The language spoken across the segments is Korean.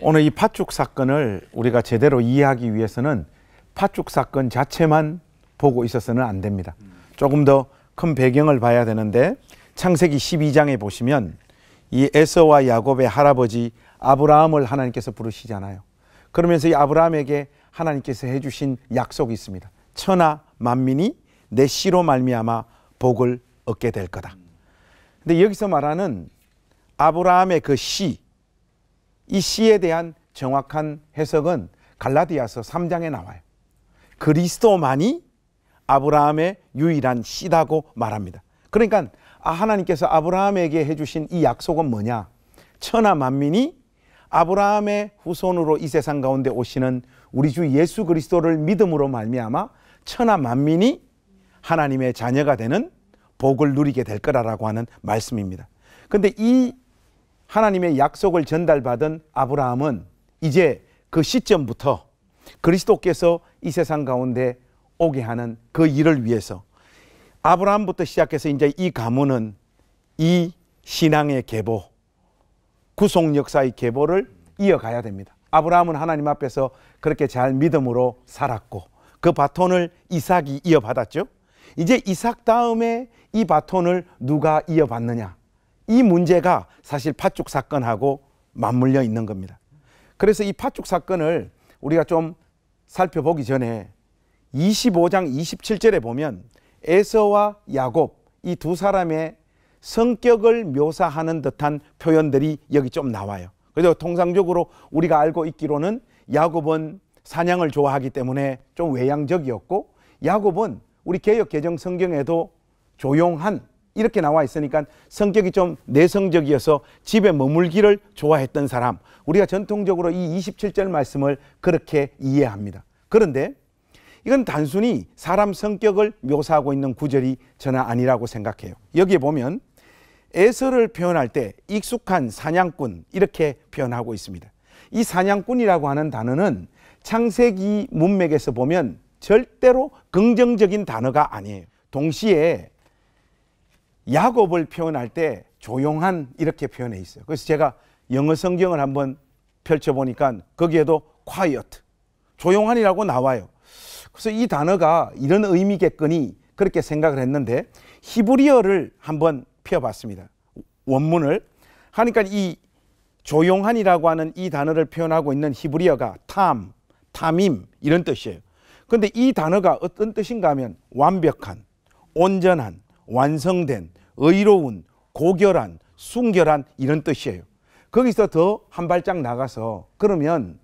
오늘 이 팥죽 사건을 우리가 제대로 이해하기 위해서는 팥죽 사건 자체만 보고 있어서는 안 됩니다. 조금 더 큰 배경을 봐야 되는데 창세기 12장에 보시면 이 에서와 야곱의 할아버지 아브라함을 하나님께서 부르시잖아요. 그러면서 이 아브라함에게 하나님께서 해주신 약속이 있습니다. 천하 만민이 내 씨로 말미암아 복을 얻게 될 거다. 근데 여기서 말하는 아브라함의 그 씨, 이 씨에 대한 정확한 해석은 갈라디아서 3장에 나와요. 그리스도만이 아브라함의 유일한 씨다고 말합니다. 그러니까 하나님께서 아브라함에게 해주신 이 약속은 뭐냐? 천하 만민이 아브라함의 후손으로 이 세상 가운데 오시는 우리 주 예수 그리스도를 믿음으로 말미암아 천하 만민이 하나님의 자녀가 되는 복을 누리게 될 거라고 하는 말씀입니다. 그런데 이 하나님의 약속을 전달받은 아브라함은 이제 그 시점부터 그리스도께서 이 세상 가운데 오게 하는 그 일을 위해서 아브라함부터 시작해서 이제 이 가문은 이 신앙의 계보, 구속 역사의 계보를 이어가야 됩니다. 아브라함은 하나님 앞에서 그렇게 잘 믿음으로 살았고 그 바톤을 이삭이 이어받았죠. 이제 이삭 다음에 이 바톤을 누가 이어받느냐, 이 문제가 사실 팥죽 사건하고 맞물려 있는 겁니다. 그래서 이 팥죽 사건을 우리가 좀 살펴보기 전에 25장 27절에 보면 에서와 야곱, 이 두 사람의 성격을 묘사하는 듯한 표현들이 여기 좀 나와요. 그래서 통상적으로 우리가 알고 있기로는 야곱은 사냥을 좋아하기 때문에 좀 외향적이었고, 야곱은 우리 개역 개정 성경에도 조용한 이렇게 나와 있으니까 성격이 좀 내성적이어서 집에 머물기를 좋아했던 사람, 우리가 전통적으로 이 27절 말씀을 그렇게 이해합니다. 그런데 이건 단순히 사람 성격을 묘사하고 있는 구절이 저는 아니라고 생각해요. 여기에 보면 에서를 표현할 때 익숙한 사냥꾼 이렇게 표현하고 있습니다. 이 사냥꾼이라고 하는 단어는 창세기 문맥에서 보면 절대로 긍정적인 단어가 아니에요. 동시에 야곱을 표현할 때 조용한 이렇게 표현해 있어요. 그래서 제가 영어 성경을 한번 펼쳐보니까 거기에도 quiet, 조용한이라고 나와요. 그래서 이 단어가 이런 의미겠거니 그렇게 생각을 했는데 히브리어를 한번 펴봤습니다. 원문을 하니까 이 조용한이라고 하는 이 단어를 표현하고 있는 히브리어가 탐임 이런 뜻이에요. 그런데 이 단어가 어떤 뜻인가 하면 완벽한, 온전한, 완성된, 의로운, 고결한, 순결한 이런 뜻이에요. 거기서 더 한 발짝 나가서 그러면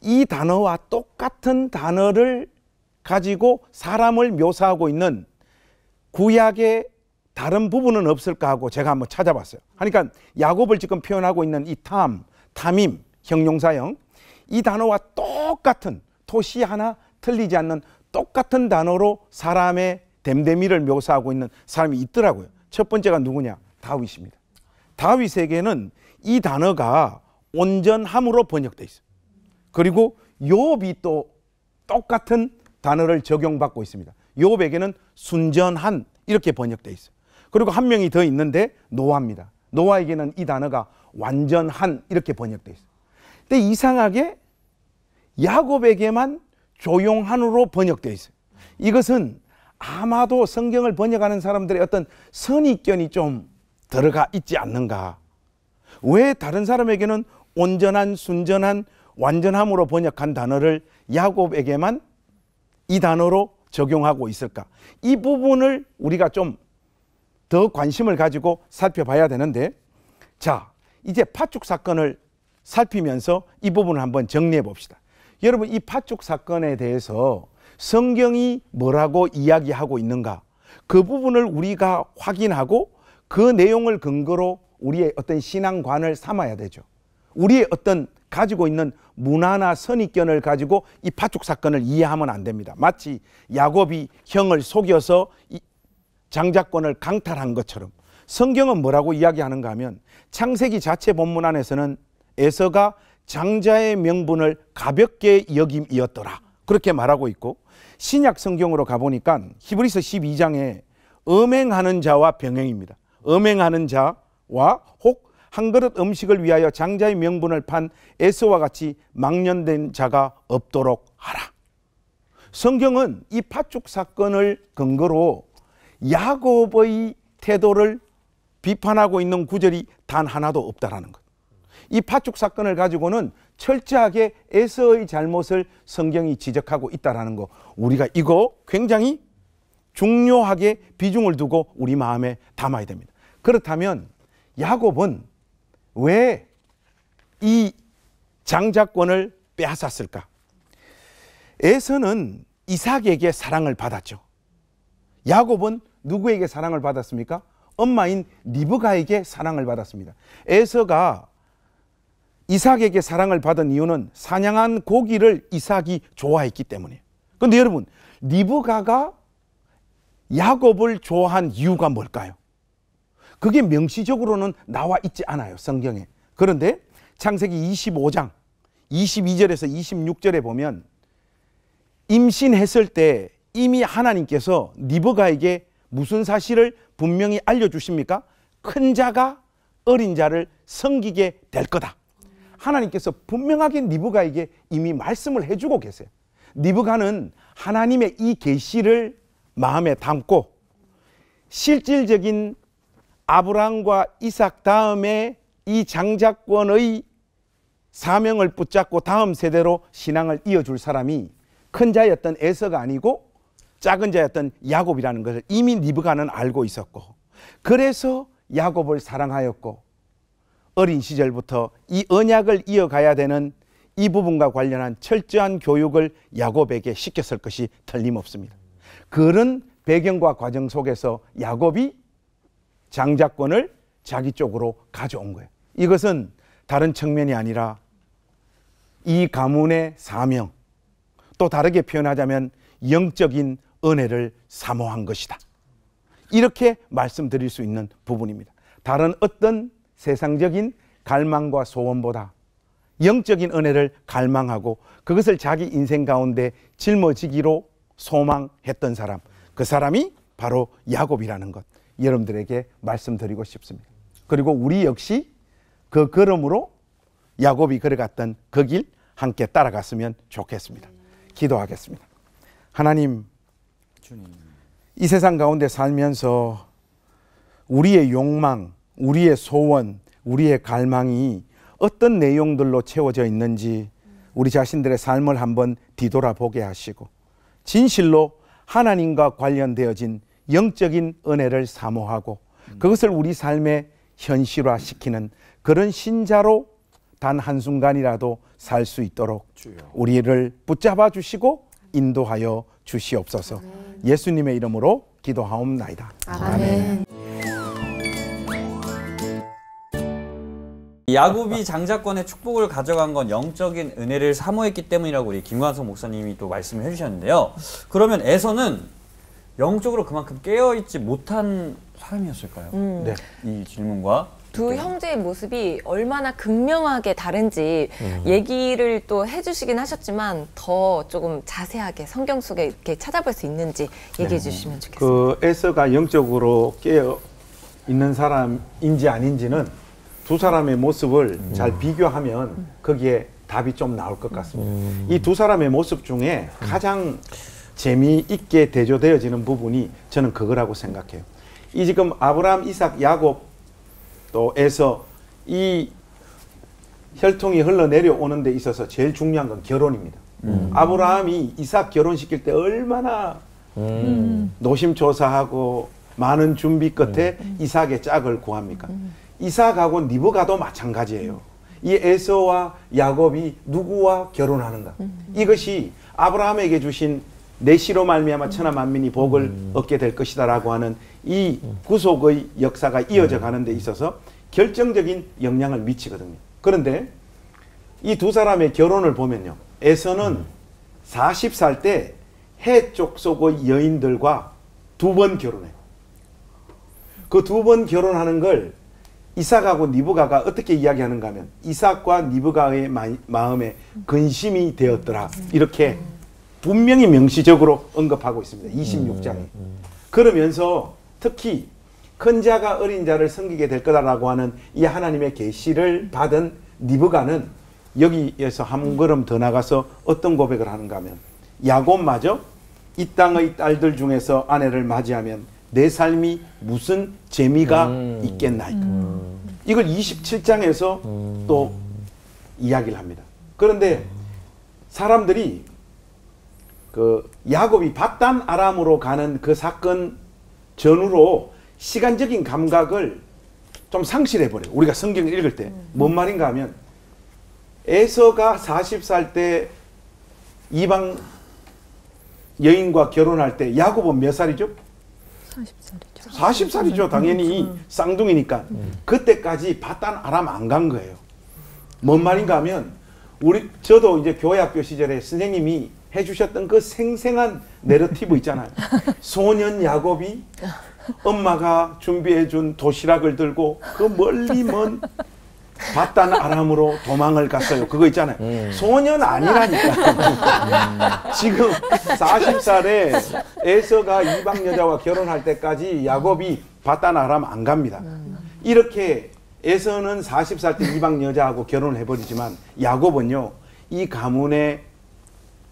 이 단어와 똑같은 단어를 가지고 사람을 묘사하고 있는 구약의 다른 부분은 없을까 하고 제가 한번 찾아봤어요. 그러니까 야곱을 지금 표현하고 있는 이 탐임, 형용사형, 이 단어와 똑같은, 토시 하나 틀리지 않는 똑같은 단어로 사람의 됨됨이를 묘사하고 있는 사람이 있더라고요. 첫 번째가 누구냐? 다윗입니다. 다윗에게는 이 단어가 온전함으로 번역되어 있어요. 그리고 욥이 또 똑같은 단어를 적용받고 있습니다. 욥에게는 순전한 이렇게 번역되어 있어요. 그리고 한 명이 더 있는데 노아입니다. 노아에게는 이 단어가 완전한 이렇게 번역되어 있어요. 근데 이상하게 야곱에게만 조용한으로 번역되어 있어요. 이것은 아마도 성경을 번역하는 사람들의 어떤 선입견이 좀 들어가 있지 않는가. 왜 다른 사람에게는 온전한, 순전한, 완전함으로 번역한 단어를 야곱에게만 이 단어로 적용하고 있을까? 이 부분을 우리가 좀 더 관심을 가지고 살펴봐야 되는데, 자, 이제 팥죽 사건을 살피면서 이 부분을 한번 정리해 봅시다. 여러분, 이 팥죽 사건에 대해서 성경이 뭐라고 이야기하고 있는가? 그 부분을 우리가 확인하고 그 내용을 근거로 우리의 어떤 신앙관을 삼아야 되죠. 우리의 어떤 가지고 있는 문화나 선입견을 가지고 이 팥죽 사건을 이해하면 안 됩니다. 마치 야곱이 형을 속여서 이 장자권을 강탈한 것처럼 성경은 뭐라고 이야기하는가 하면 창세기 자체 본문 안에서는 에서가 장자의 명분을 가볍게 여김이었더라 그렇게 말하고 있고, 신약 성경으로 가보니까 히브리서 12장에 음행하는 자와 병행입니다. 음행하는 자와 혹 한 그릇 음식을 위하여 장자의 명분을 판 에서와 같이 망령된 자가 없도록 하라. 성경은 이 팥죽 사건을 근거로 야곱의 태도를 비판하고 있는 구절이 단 하나도 없다라는 것. 이 팥죽 사건을 가지고는 철저하게 에서의 잘못을 성경이 지적하고 있다라는 거, 우리가 이거 굉장히 중요하게 비중을 두고 우리 마음에 담아야 됩니다. 그렇다면 야곱은 왜 이 장자권을 빼앗았을까? 에서는 이삭에게 사랑을 받았죠. 야곱은 누구에게 사랑을 받았습니까? 엄마인 리브가에게 사랑을 받았습니다. 에서가 이삭에게 사랑을 받은 이유는 사냥한 고기를 이삭이 좋아했기 때문이에요. 그런데 여러분, 리브가가 야곱을 좋아한 이유가 뭘까요? 그게 명시적으로는 나와 있지 않아요, 성경에. 그런데 창세기 25장 22절에서 26절에 보면 임신했을 때 이미 하나님께서 리브가에게 무슨 사실을 분명히 알려주십니까? 큰 자가 어린 자를 섬기게 될 거다. 하나님께서 분명하게 리브가에게 이미 말씀을 해주고 계세요. 리브가는 하나님의 이 계시를 마음에 담고 실질적인 아브라함과 이삭 다음에 이 장자권의 사명을 붙잡고 다음 세대로 신앙을 이어줄 사람이 큰 자였던 에서가 아니고 작은 자였던 야곱이라는 것을 이미 리브가는 알고 있었고, 그래서 야곱을 사랑하였고 어린 시절부터 이 언약을 이어가야 되는 이 부분과 관련한 철저한 교육을 야곱에게 시켰을 것이 틀림없습니다. 그런 배경과 과정 속에서 야곱이 장자권을 자기 쪽으로 가져온 거예요. 이것은 다른 측면이 아니라 이 가문의 사명, 또 다르게 표현하자면 영적인 은혜를 사모한 것이다. 이렇게 말씀드릴 수 있는 부분입니다. 다른 어떤 세상적인 갈망과 소원보다 영적인 은혜를 갈망하고 그것을 자기 인생 가운데 짊어지기로 소망했던 사람, 그 사람이 바로 야곱이라는 것, 여러분들에게 말씀드리고 싶습니다. 그리고 우리 역시 그 걸음으로 야곱이 걸어갔던 그 길 함께 따라갔으면 좋겠습니다. 기도하겠습니다. 하나님, 이 세상 가운데 살면서 우리의 욕망, 우리의 소원, 우리의 갈망이 어떤 내용들로 채워져 있는지 우리 자신들의 삶을 한번 뒤돌아보게 하시고 진실로 하나님과 관련되어진 영적인 은혜를 사모하고 그것을 우리 삶에 현실화시키는 그런 신자로 단 한순간이라도 살 수 있도록 우리를 붙잡아 주시고 인도하여 주시옵소서. 예수님의 이름으로 기도하옵나이다. 아멘. 야곱이 장자권의 축복을 가져간 건 영적인 은혜를 사모했기 때문이라고 우리 김관석 목사님이 또 말씀을 해주셨는데요. 그러면 에서는 영적으로 그만큼 깨어있지 못한 사람이었을까요? 네. 이 질문과 두 형제의 모습이 얼마나 극명하게 다른지 얘기를 또 해주시긴 하셨지만 더 조금 자세하게 성경 속에 이렇게 찾아볼 수 있는지 얘기해 주시면 좋겠습니다. 그 에서가 영적으로 깨어 있는 사람인지 아닌지는 두 사람의 모습을 잘 비교하면 거기에 답이 좀 나올 것 같습니다. 이 두 사람의 모습 중에 가장 재미있게 대조되어지는 부분이 저는 그거라고 생각해요. 이 지금 아브라함, 이삭, 야곱 또 에서 이 혈통이 흘러내려오는 데 있어서 제일 중요한 건 결혼입니다. 아브라함이 이삭 결혼시킬 때 얼마나 노심초사하고 많은 준비 끝에 이삭의 짝을 구합니까? 이삭하고 리브가도 마찬가지예요. 이 에서와 야곱이 누구와 결혼하는가? 이것이 아브라함에게 주신 내시로 말미암아 천하 만민이 복을 얻게 될 것이다라고 하는 이 구속의 역사가 이어져 가는 데 있어서 결정적인 영향을 미치거든요. 그런데 이 두 사람의 결혼을 보면요, 에서는 40살 때 해 족속의 여인들과 2번 결혼해요. 그 2번 결혼하는 걸 이삭하고 리브가가 어떻게 이야기하는가 하면 이삭과 리브가의 마음에 근심이 되었더라, 이렇게 분명히 명시적으로 언급하고 있습니다. 26장에. 그러면서 특히 큰 자가 어린 자를 섬기게 될 거다라고 하는 이 하나님의 계시를 받은 리브가는 여기에서 한 걸음 더 나가서 어떤 고백을 하는가 하면 야곱마저 이 땅의 딸들 중에서 아내를 맞이하면 내 삶이 무슨 재미가 있겠나이까. 이걸 27장에서 또 이야기를 합니다. 그런데 사람들이 그 야곱이 밧단 아람으로 가는 그 사건 전후로 시간적인 감각을 좀 상실해 버려요. 우리가 성경을 읽을 때 뭔 말인가 하면 에서가 40살 때 이방 여인과 결혼할 때 야곱은 몇 살이죠? 40살이죠. 40살이죠. 당연히 쌍둥이니까. 그때까지 밧단 아람 안 간 거예요. 뭔 말인가 하면 저도 이제 교회학교 시절에 선생님이 해주셨던 그 생생한 내러티브 있잖아요. 소년 야곱이 엄마가 준비해준 도시락을 들고 그 멀리 먼 밧단 아람으로 도망을 갔어요. 그거 있잖아요. 소년 아니라니까. 지금 40살에 에서가 이방 여자와 결혼할 때까지 야곱이 밧단 아람 안 갑니다. 이렇게 에서는 40살 때 이방 여자하고 결혼을 해버리지만 야곱은요, 이 가문의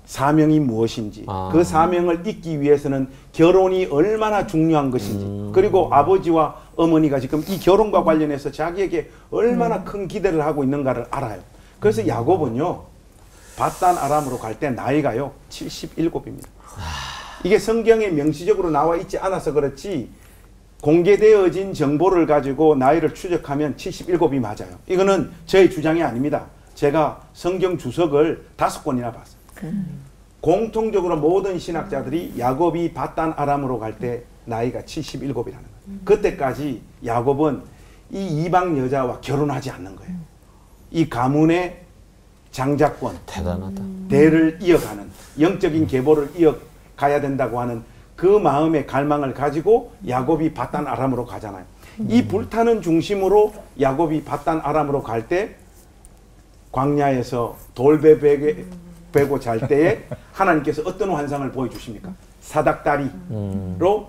사명이 무엇인지, 그 사명을 잇기 위해서는 결혼이 얼마나 중요한 것인지, 그리고 아버지와 어머니가 지금 이 결혼과 관련해서 자기에게 얼마나 큰 기대를 하고 있는가를 알아요. 그래서 야곱은요, 밧단 아람으로 갈 때 나이가요 77입니다. 이게 성경에 명시적으로 나와 있지 않아서 그렇지 공개되어진 정보를 가지고 나이를 추적하면 77이 맞아요. 이거는 저의 주장이 아닙니다. 제가 성경 주석을 5권이나 봤어요. 공통적으로 모든 신학자들이 야곱이 밧단 아람으로 갈 때 나이가 77이라는 거예요. 그때까지 야곱은 이 이방 여자와 결혼하지 않는 거예요. 이 가문의 장자권, 대단하다. 대를 이어가는 영적인 계보를 이어가야 된다고 하는 그 마음의 갈망을 가지고 야곱이 밧단 아람으로 가잖아요. 이 불타는 중심으로 야곱이 밧단 아람으로 갈 때 광야에서 돌베베게 베고 잘 때에 하나님께서 어떤 환상을 보여주십니까? 사닥다리로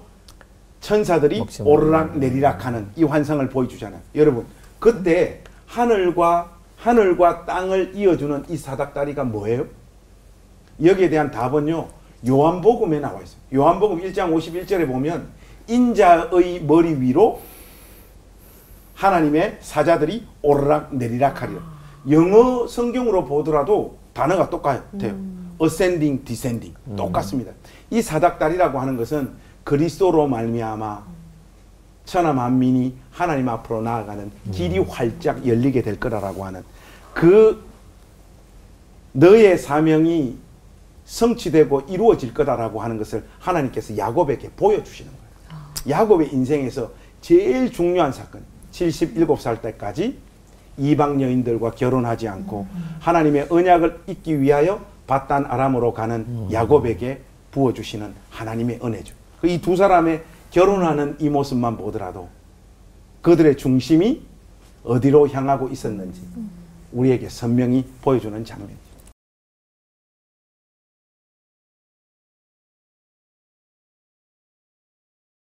천사들이 오르락 내리락 하는 이 환상을 보여주잖아요. 여러분, 그때 하늘과 땅을 이어주는 이 사닥다리가 뭐예요? 여기에 대한 답은요, 요한복음에 나와 있어요. 요한복음 1장 51절에 보면 인자의 머리 위로 하나님의 사자들이 오르락 내리락 하리라. 영어 성경으로 보더라도 단어가 똑같아요. ascending, descending 똑같습니다. 이 사닥다리라고 하는 것은 그리스도로 말미암아 천하 만민이 하나님 앞으로 나아가는 길이 활짝 열리게 될 거라고 하는 그 너의 사명이 성취되고 이루어질 거다라고 하는 것을 하나님께서 야곱에게 보여주시는 거예요. 야곱의 인생에서 제일 중요한 사건, 77살 때까지 이방 여인들과 결혼하지 않고 하나님의 언약을 잇기 위하여 밧단 아람으로 가는 야곱에게 부어주시는 하나님의 은혜죠. 이 두 사람의 결혼하는 이 모습만 보더라도 그들의 중심이 어디로 향하고 있었는지 우리에게 선명히 보여주는 장면.